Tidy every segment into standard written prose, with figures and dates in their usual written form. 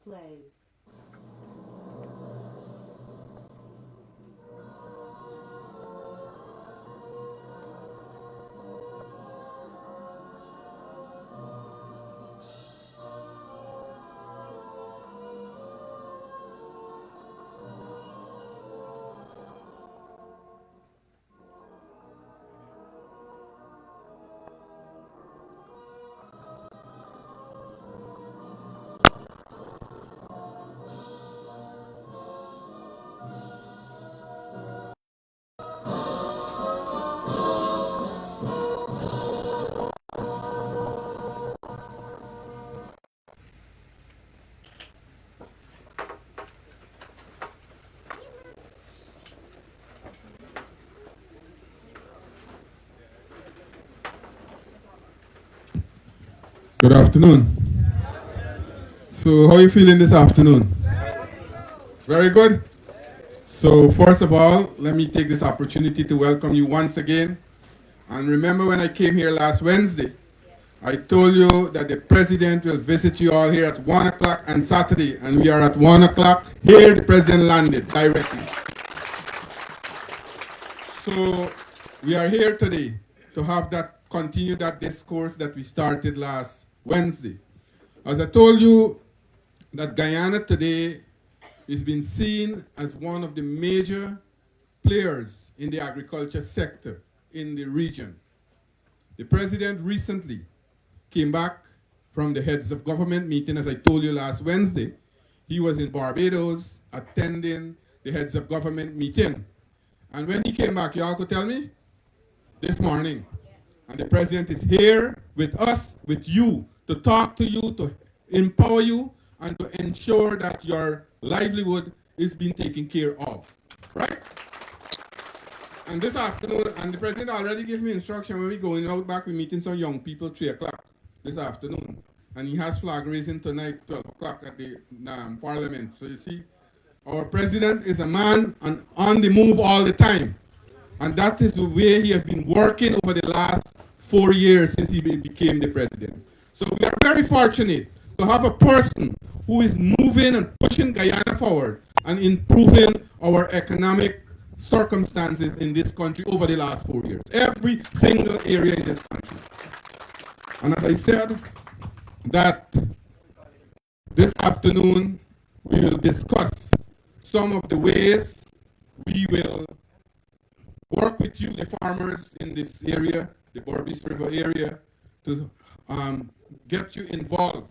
Play. Good afternoon. So, how are you feeling this afternoon? Very good. So, first of all, let me take this opportunity to welcome you once again. And remember when I came here last Wednesday, I told you that the president will visit you all here at 1 o'clock on Saturday, and we are at 1 o'clock. Here, the president landed directly. So, we are here today to have that continue that discourse that we started last Wednesday. As I told you, that Guyana today is being seen as one of the major players in the agriculture sector in the region. The president recently came back from the heads of government meeting, as I told you last Wednesday. He was in Barbados attending the heads of government meeting. And when he came back, y'all could tell me? This morning. And the president is here with us, with you, to talk to you, to empower you, and to ensure that your livelihood is being taken care of. Right? And this afternoon, and the president already gave me instruction when we going out back, we're meeting some young people 3 o'clock this afternoon. And he has flag raising tonight, 12 o'clock at the parliament. So you see, our president is a man on the move all the time. And that is the way he has been working over the last 4 years since he became the president. So we are very fortunate to have a person who is moving and pushing Guyana forward and improving our economic circumstances in this country over the last 4 years. Every single area in this country. And as I said, that this afternoon we will discuss some of the ways we will work with you, the farmers in this area, the Borbis River area, to get you involved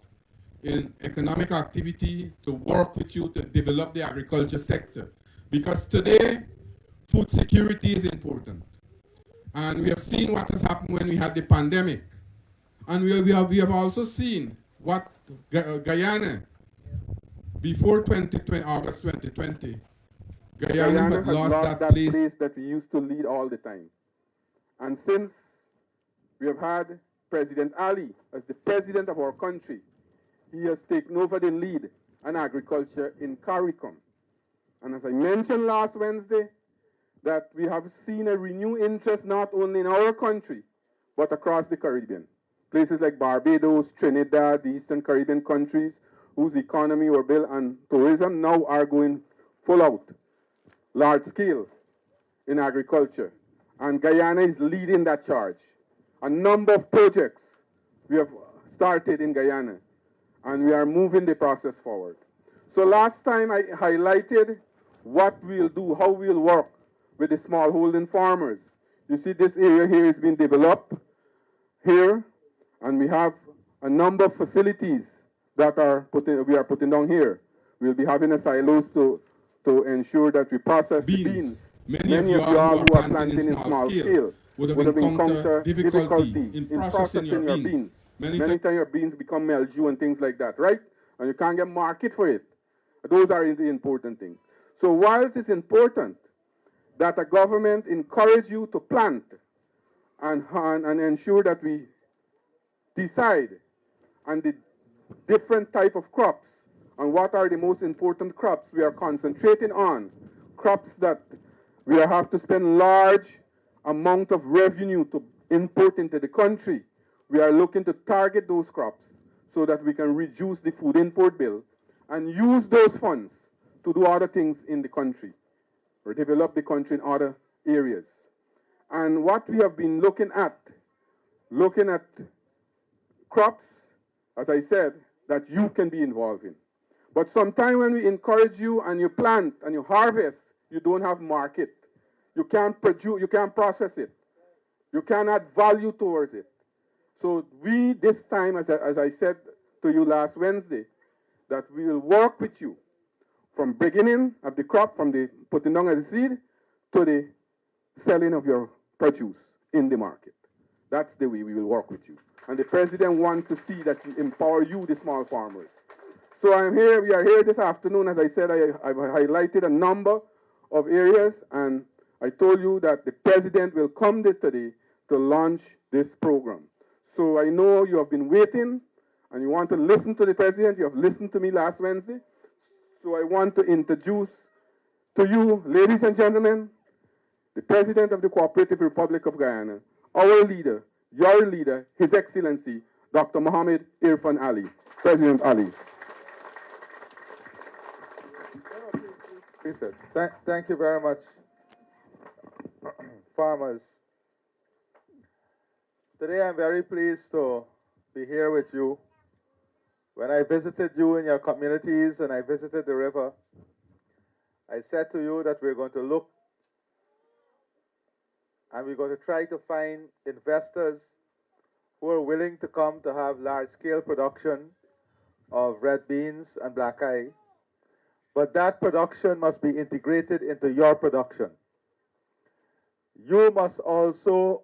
in economic activity, to work with you to develop the agriculture sector. Because today, food security is important. And we have seen what has happened when we had the pandemic. And we have also seen what Guyana, before 2020, August 2020, Guyana had lost that place that we used to lead all the time. And since we have had President Ali as the president of our country, he has taken over the lead on agriculture in CARICOM. And as I mentioned last Wednesday, that we have seen a renewed interest not only in our country, but across the Caribbean. Places like Barbados, Trinidad, the Eastern Caribbean countries, whose economy were built on tourism, now are going full out, large scale in agriculture. And Guyana is leading that charge. A number of projects we have started in Guyana, and we are moving the process forward. So last time I highlighted what we'll do, how we'll work with the smallholding farmers. You see this area here is being developed here, and we have a number of facilities that we are putting down here. We'll be having a silos to ensure that we process beans. Many of you all who are planting in small scale would have encountered difficulty in processing your beans. Many times your beans become mildew and things like that, right? And you can't get market for it. Those are the important things. So whilst it's important that a government encourage you to plant and ensure that we decide on the different type of crops and what are the most important crops we are concentrating on, crops that we have to spend large amount of revenue to input into the country, we are looking to target those crops so that we can reduce the food import bill and use those funds to do other things in the country or develop the country in other areas. And what we have been looking at crops, as I said, that you can be involved in. But sometimes when we encourage you and you plant and you harvest, you don't have market. You can't produce, you can't process it. You can't add value towards it. So we, this time, as I said to you last Wednesday, that we will work with you from beginning of the crop, from the putting down of the seed, to the selling of your produce in the market. That's the way we will work with you. And the president wants to see that we empower you, the small farmers. So we are here this afternoon. As I said, I've highlighted a number of areas, and I told you that the president will come there today to launch this program. So I know you have been waiting, and you want to listen to the president. You have listened to me last Wednesday. So I want to introduce to you, ladies and gentlemen, the President of the Cooperative Republic of Guyana, our leader, your leader, His Excellency, Dr. Mohammed Irfaan Ali. President Ali. Thank you very much, farmers. Today I'm very pleased to be here with you. When I visited you in your communities and I visited the river, I said to you that we're going to look and we're going to try to find investors who are willing to come to have large-scale production of red beans and black eye. But that production must be integrated into your production. You must also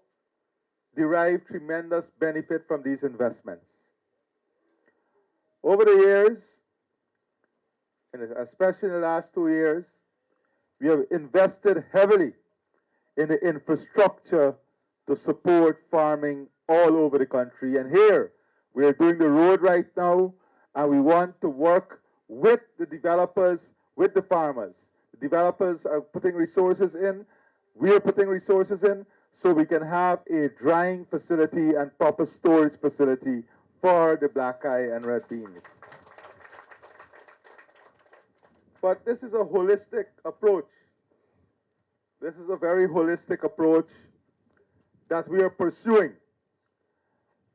derive tremendous benefit from these investments. Over the years, and especially in the last 2 years, we have invested heavily in the infrastructure to support farming all over the country. And here, we are doing the road right now, and we want to work with the developers, with the farmers. The developers are putting resources in, we are putting resources in, so we can have a drying facility and proper storage facility for the black eye and red beans. But this is a holistic approach. This is a very holistic approach that we are pursuing.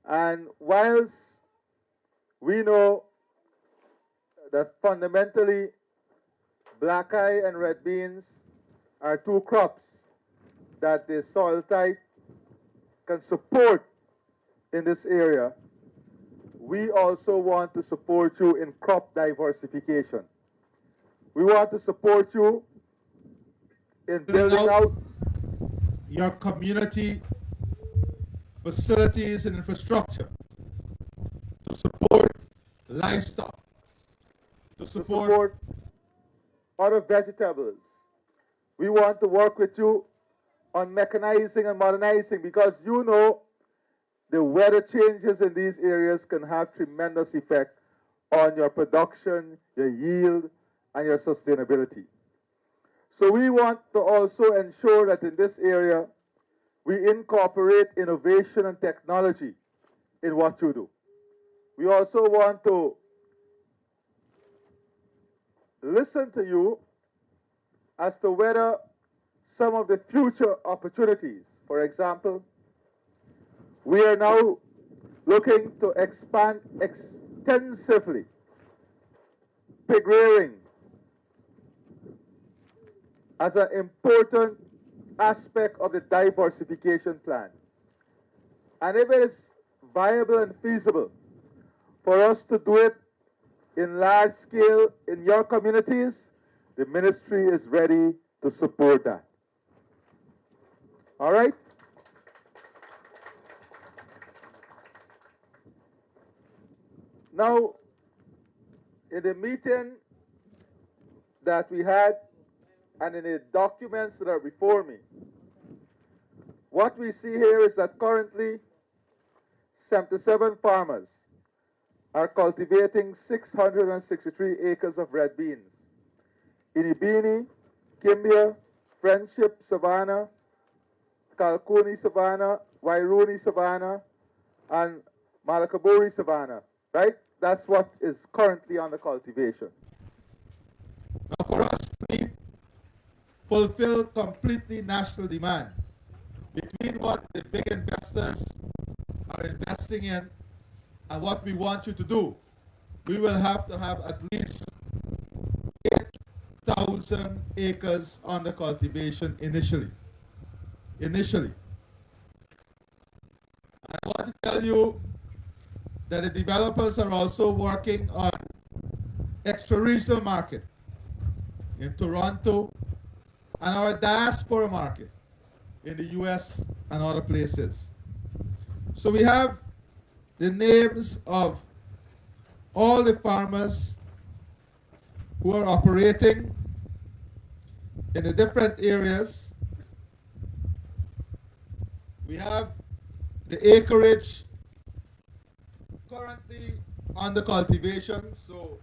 And whilst we know that fundamentally black eye and red beans are two crops that the soil type can support in this area, we also want to support you in crop diversification. We want to support you in building out your community facilities and infrastructure to support livestock, to support other vegetables. We want to work with you on mechanizing and modernizing, because you know the weather changes in these areas can have tremendous effect on your production, your yield, and your sustainability. So we want to also ensure that in this area, we incorporate innovation and technology in what you do. We also want to listen to you as to whether some of the future opportunities, for example, we are now looking to expand extensively pig rearing as an important aspect of the diversification plan. And if it is viable and feasible for us to do it in large scale in your communities, the ministry is ready to support that. All right? Now, in the meeting that we had and in the documents that are before me, what we see here is that currently 77 farmers are cultivating 663 acres of red beans in Ibini, Kimbia, Friendship, Savannah, Kalkuni, Savannah, Wairuni Savannah, and Malakaburi Savannah, right? That's what is currently under cultivation. Now, for us to fulfill completely national demand between what the big investors are investing in and what we want you to do, we will have to have at least 8,000 acres under cultivation initially. I want to tell you that the developers are also working on extra-regional market in Toronto and our diaspora market in the US and other places. So we have the names of all the farmers who are operating in the different areas. We have the acreage currently under cultivation. So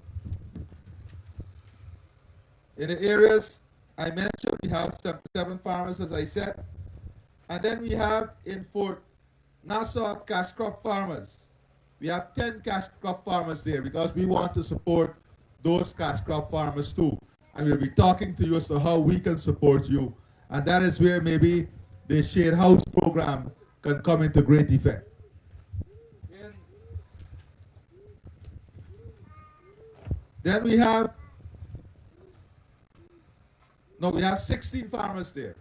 in the areas I mentioned, we have 77 farmers, as I said. And then we have in Fort Nassau cash crop farmers. We have 10 cash crop farmers there because we want to support those cash crop farmers too. And we'll be talking to you as to how we can support you. And that is where maybe the Shade House program can come into great effect. Then we have 16 farmers there,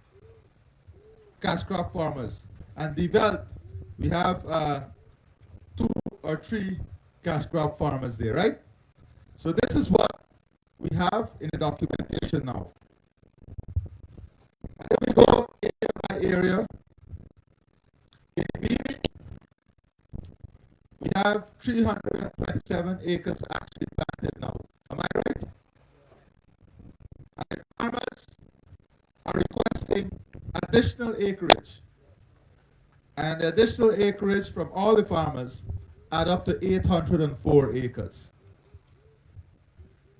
cash crop farmers. And developed, we have 2 or 3 cash crop farmers there, right? So this is what we have in the documentation now. And then we go area by area. In Bini, we have 327 acres actually planted now. Am I right? And the farmers are requesting additional acreage. And the additional acreage from all the farmers add up to 804 acres.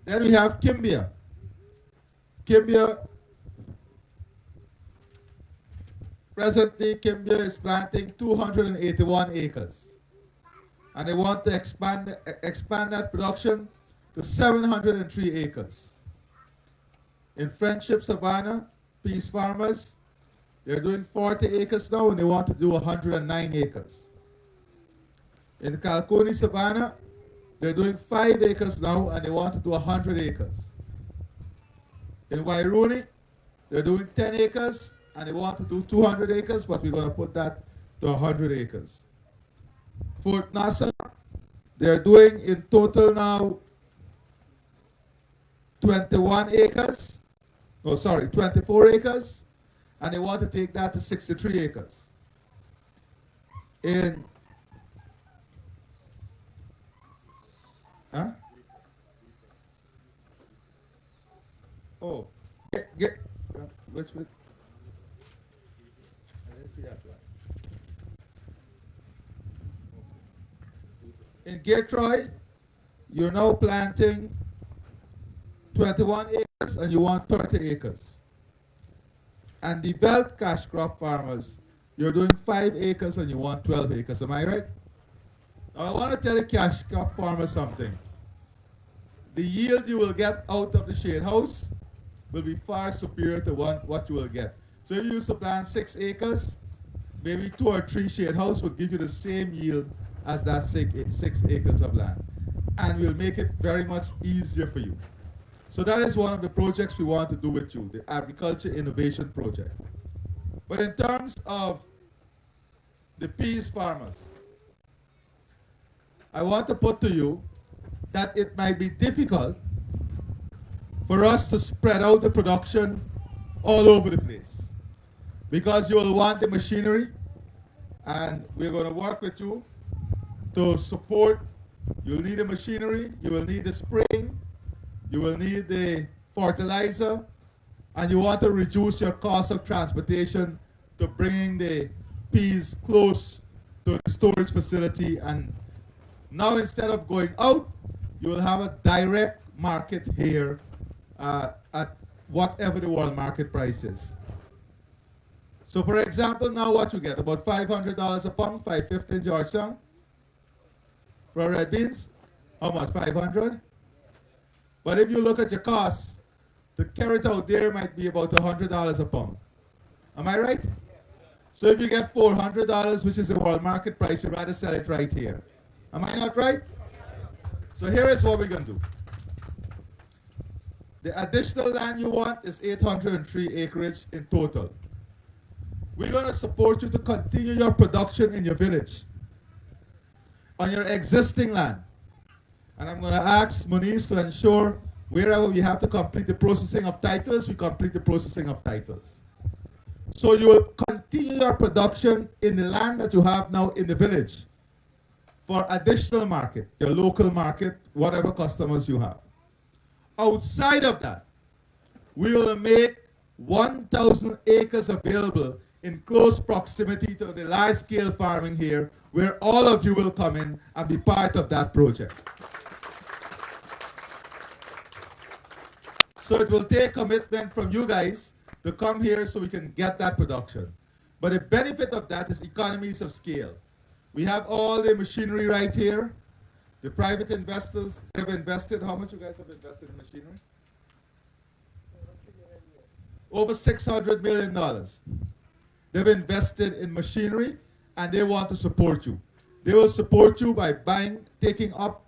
Then we have Kimbia. Presently, Kimbia is planting 281 acres. And they want to expand that production to 703 acres. In Friendship Savannah, Peace Farmers, they're doing 40 acres now and they want to do 109 acres. In Kalkoni Savannah, they're doing 5 acres now and they want to do 100 acres. In Wairuni, they're doing 10 acres and they want to do 200 acres, but we're going to put that to 100 acres. Fort Nassau, they're doing in total now 24 acres, and they want to take that to 63 acres. In which I didn't see that one. In Gatroy, you're now planting 21 acres and you want 30 acres. And the Veld cash crop farmers, you're doing 5 acres and you want 12 acres. Am I right? Now I want to tell the cash crop farmers something. The yield you will get out of the shade house will be far superior to what you will get. So if you used to plant 6 acres, maybe 2 or 3 shade house will give you the same yield as that 6 acres of land. And we'll make it very much easier for you. So that is one of the projects we want to do with you, the Agriculture Innovation Project. But in terms of the peas farmers, I want to put to you that it might be difficult for us to spread out the production all over the place because you will want the machinery and we're going to work with you to support. You'll need the machinery, you will need the spraying, you will need the fertilizer, and you want to reduce your cost of transportation to bringing the peas close to the storage facility. And now instead of going out, you will have a direct market here at whatever the world market price is. So for example, now what you get? About $500 a pound, 550 in Georgetown. For red beans, how much? 500? But if you look at your costs, to carry it out there might be about $100 a pound. Am I right? So if you get $400, which is the world market price, you'd rather sell it right here. Am I not right? So here is what we're going to do. The additional land you want is 803 acreage in total. We're going to support you to continue your production in your village on your existing land. And I'm going to ask Moniz to ensure wherever we have to complete the processing of titles, we complete the processing of titles. So you will continue your production in the land that you have now in the village for additional market, your local market, whatever customers you have. Outside of that, we will make 1,000 acres available in close proximity to the large-scale farming here, where all of you will come in and be part of that project. So it will take commitment from you guys to come here so we can get that production. But the benefit of that is economies of scale. We have all the machinery right here. The private investors have invested. How much you guys have invested in machinery? Over $600 million. They've invested in machinery and they want to support you. They will support you by buying, taking off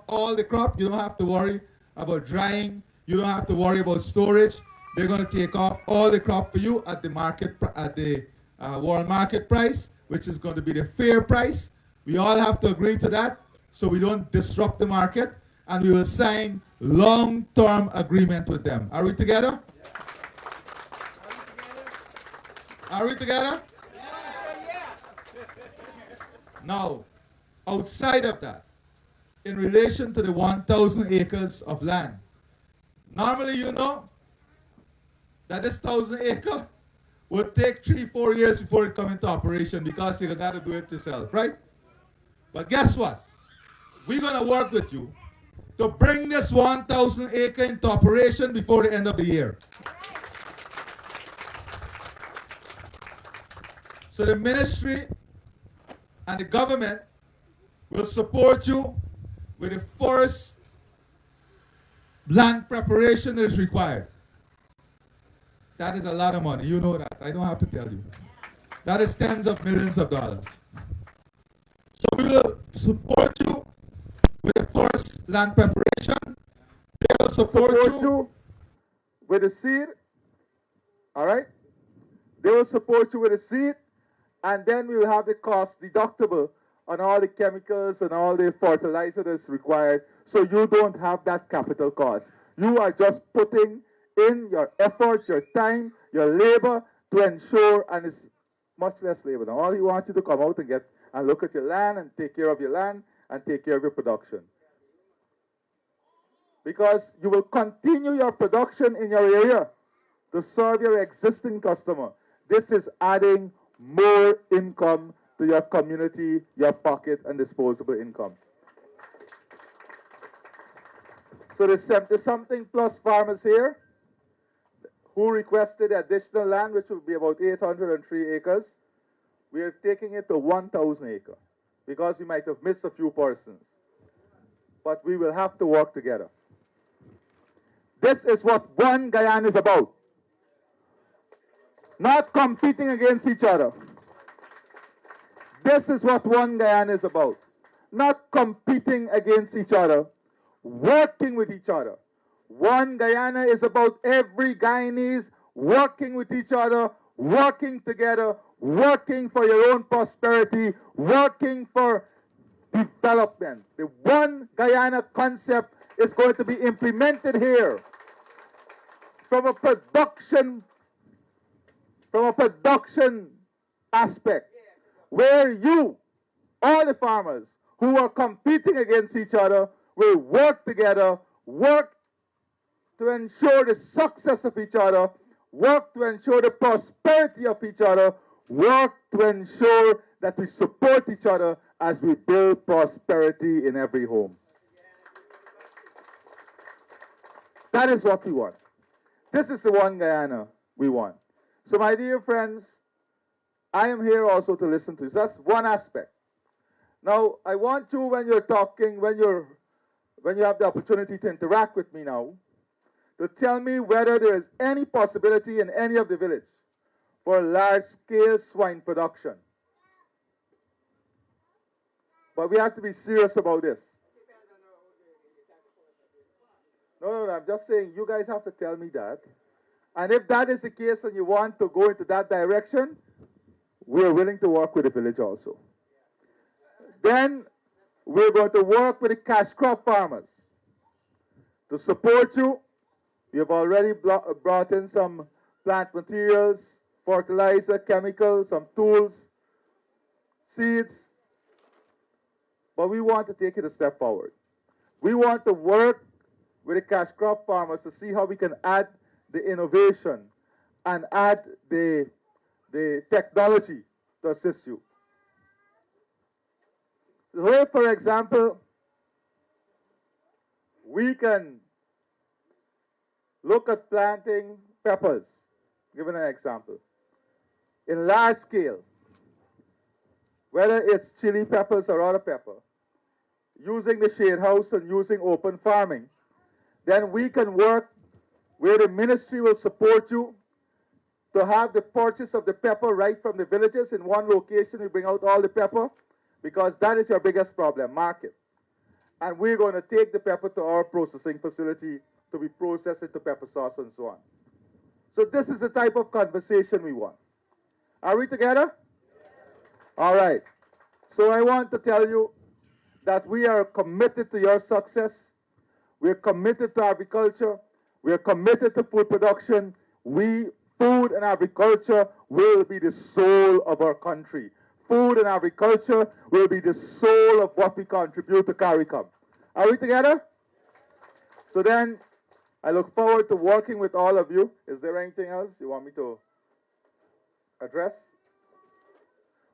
all the crop. You don't have to worry about drying. You don't have to worry about storage. They're going to take off all the crop for you at the market, at the world market price, which is going to be the fair price. We all have to agree to that so we don't disrupt the market, and we will sign long-term agreement with them. Are we together? Yeah. Are we together? Yeah. Now, outside of that, in relation to the 1,000 acres of land, normally you know that this 1,000 acre would take 3-4 years before it comes into operation because you got to do it yourself, right? But guess what? We're going to work with you to bring this 1,000 acre into operation before the end of the year. So the ministry and the government will support you with the first land preparation that is required. That is a lot of money. You know that. I don't have to tell you. That is tens of millions of dollars. So we will support you with the first land preparation. They will support you with the seed. All right? They will support you with the seed, and then we will have the cost deductible on all the chemicals and all the fertilizer that's required, so you don't have that capital cost. You are just putting in your effort, your time, your labor to ensure, and it's much less labor. Now, all you want you to come out and get and look at your land and take care of your land and take care of your production. Because you will continue your production in your area to serve your existing customer. This is adding more income to your community, your pocket, and disposable income. So the 70-something plus farmers here who requested additional land, which will be about 803 acres, we are taking it to 1,000 acres because we might have missed a few persons. But we will have to work together. This is what one Guyana is about. Not competing against each other. This is what one Guyana is about. Not competing against each other, working with each other. One Guyana is about every Guyanese working with each other, working together, working for your own prosperity, working for development. The one Guyana concept is going to be implemented here from a production aspect, where you, all the farmers who are competing against each other, will work together, work to ensure the success of each other, work to ensure the prosperity of each other, work to ensure that we support each other as we build prosperity in every home. That is what we want. This is the one Guyana we want. So my dear friends, I am here also to listen to you. So that's one aspect. Now, I want you, when you're talking, when you have the opportunity to interact with me now, to tell me whether there is any possibility in any of the village for large-scale swine production. But we have to be serious about this. No, I'm just saying you guys have to tell me that. And if that is the case and you want to go into that direction, we are willing to work with the village also. Then we're going to work with the cash crop farmers to support you. We have already brought in some plant materials, fertilizer, chemicals, some tools, seeds. But we want to take it a step forward. We want to work with the cash crop farmers to see how we can add the innovation and add the technology to assist you. So, for example, we can look at planting peppers, given an example, in large scale, whether it's chili peppers or other pepper, using the shade house and using open farming. Then we can work where the ministry will support you to have the purchase of the pepper right from the villages in one location. We bring out all the pepper because that is your biggest problem, market. And we're going to take the pepper to our processing facility to be processed into pepper sauce and so on. So this is the type of conversation we want. Are we together? All right. So I want to tell you that we are committed to your success. We're committed to agriculture. We're committed to food production. Food and agriculture will be the soul of our country. Food and agriculture will be the soul of what we contribute to CARICOM. Are we together? So then, I look forward to working with all of you. Is there anything else you want me to address?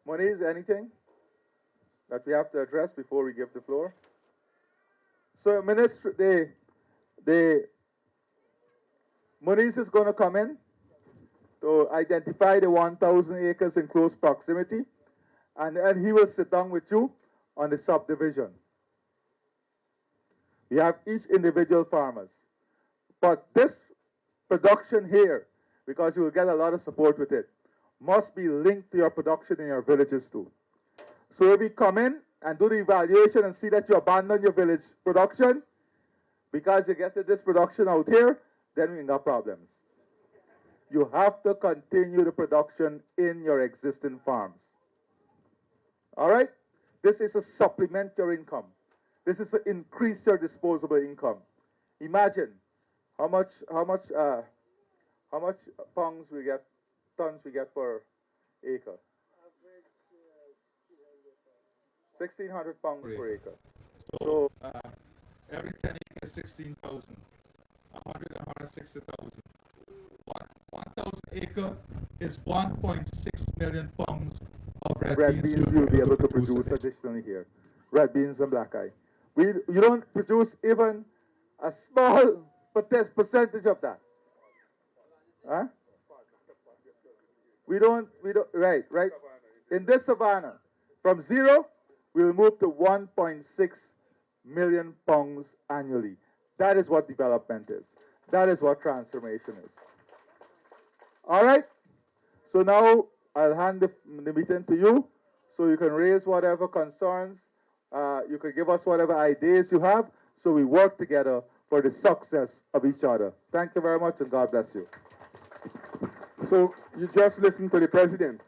Moniz, anything that we have to address before we give the floor? So, Minister, Moniz is going to come in to identify the 1,000 acres in close proximity, and he will sit down with you on the subdivision. We have each individual farmers. But this production here, because you will get a lot of support with it, must be linked to your production in your villages too. So if we come in and do the evaluation and see that you abandon your village production because you get this production out here, then we got problems. You have to continue the production in your existing farms. All right? This is a supplement your income. This is to increase your disposable income. Imagine how much tons we get per acre. 1,600 pounds per acre. So every 10 acres, 16,000. 160,000. 1,000 acre is 1.6 million pounds of red beans you'll be able to produce additionally here. Red beans and black eye. You don't produce even a small percentage of that. Huh? We don't, right. In this savanna, from zero, we'll move to 1.6 million pounds annually. That is what development is. That is what transformation is. All right? So now I'll hand the meeting to you so you can raise whatever concerns, you can give us whatever ideas you have, so we work together for the success of each other. Thank you very much, and God bless you. So you just listened to the president.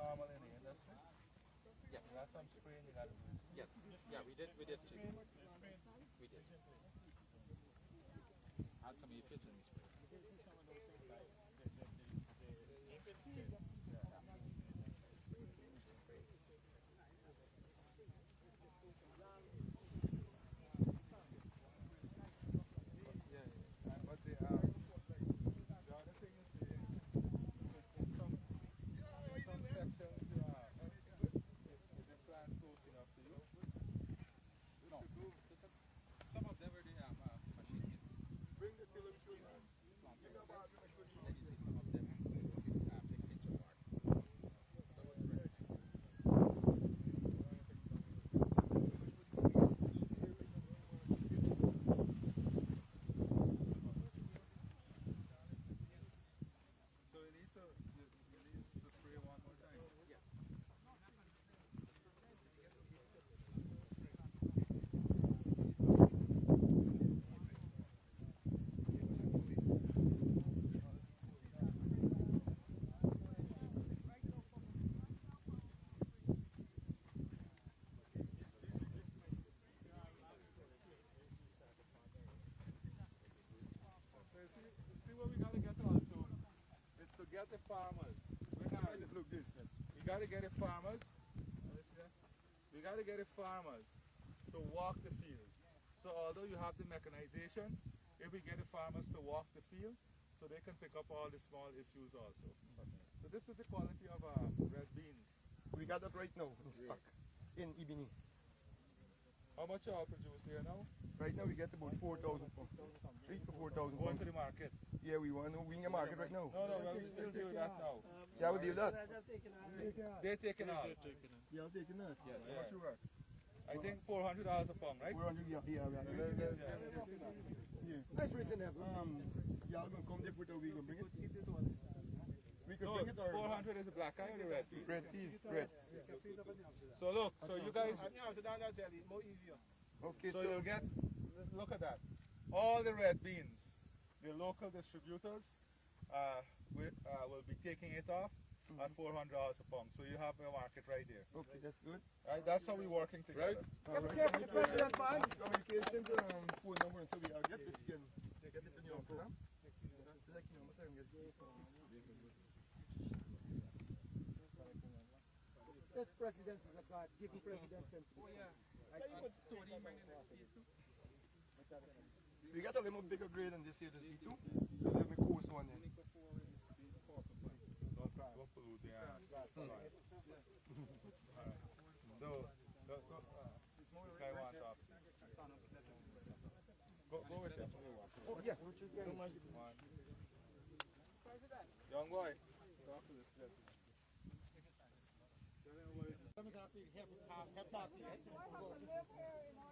normal in the industry? Yes. You got some spraying you got to do. Yes. Yeah, we did too. We did. Had some aphids in the spray. But the other thing is in some sections the plant close enough to you. No. Some of them were the machine is Bring the tiller through. planted inside. Then you see some of them is 6 inches apart. So that was very So you need to spray one more time. Yes. So see what we gotta get also is to get the farmers. Look this. We gotta get the farmers. We gotta get the farmers to walk the fields. So although you have the mechanization, if we get the farmers to walk the field, so they can pick up all the small issues also. So this is the quality of red beans. We got that right now in stock in Ibini. How much you all produce here now? Right now we get about 4,000 pounds. 3 to 4,000 Going pounds. to the market. Yeah, we want to win the market right now. No, well, we'll do that now. Yeah, we deal that. They're taking all. Yeah, I'm taking that. Yes. How much you work? I think $400 a pound, right? 400, yeah, yeah. That's reasonable. Yeah, I'm going to come there for the week and bring it. We can No, bring it or 400 is the black eye or the red beans? red peas, red. So look, so you guys, Okay, so you'll get, look at that. All the red beans, the local distributors will be taking it off at $400 a pound. So you have a market right there. okay, that's good. Right? That's how we're working together. All right. Communication, phone number, so we get it again. Get it in your phone. This president is a god. Give me president sentiment. Oh yeah. So what do you bring in next piece too? We got a little bigger grade than this here, this B2. So let me course one in. Don't try, don't pollute the air. Alright. So, this guy wants up. Go with him. Oh, yeah. One. Young boy, talk to this gentleman. Let me talk to you. Have talk to you.